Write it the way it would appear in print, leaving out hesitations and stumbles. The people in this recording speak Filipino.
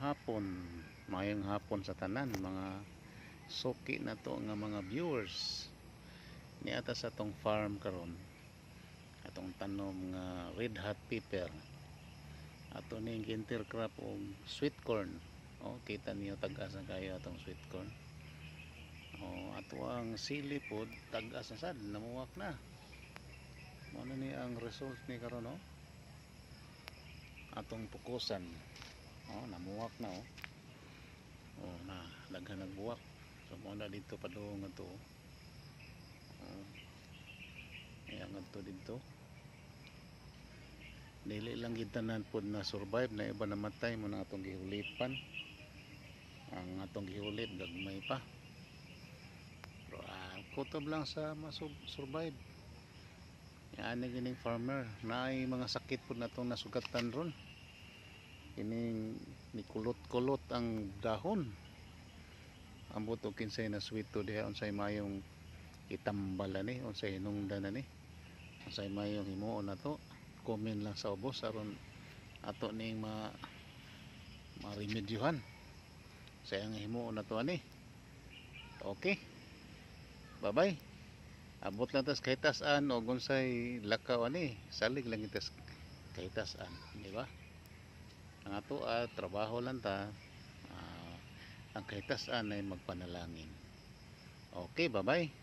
hapon, mayong hapon sa tanan mga suki na to nga mga viewers niata sa tong farm karon atong tanom nga red hot pepper ato ning intercrop og sweet corn. Kita niyo tag-asa kayo atong sweet corn. Ato ang sili pod tag-as na sad, namuwak na. Ano ni ang result ni karon atong pukusan. Namuwak na na daghan nagbuwak. So mo na dito padung ato. Ayan ato dito. Dili lang gid tanan pod na survive, na iba namatay mo na atong gihulipan. Ang atong gihulit gagmay pa. Pero kutob lang sa survive. Yan gining farmer naay mga sakit pod natong nasugatan ron. Kining nikulot-kulot ang dahon. Ambot og kinsay na sweet to diha unsay mayong itambal ani, unsay hinungdan ani, unsay mayong himuon nato. Comment lang sa ubos aron ato ning ma-remedyohan sa ang himuon nato ani. Okay. Bye-bye. Abot lang tas kay tas-an o unsay lakaw ani, salig lang itas kay tas-an, di ba? Ang ato trabaho lang ta, ang kay tas-an ay magpanalangin. Okay, bye-bye.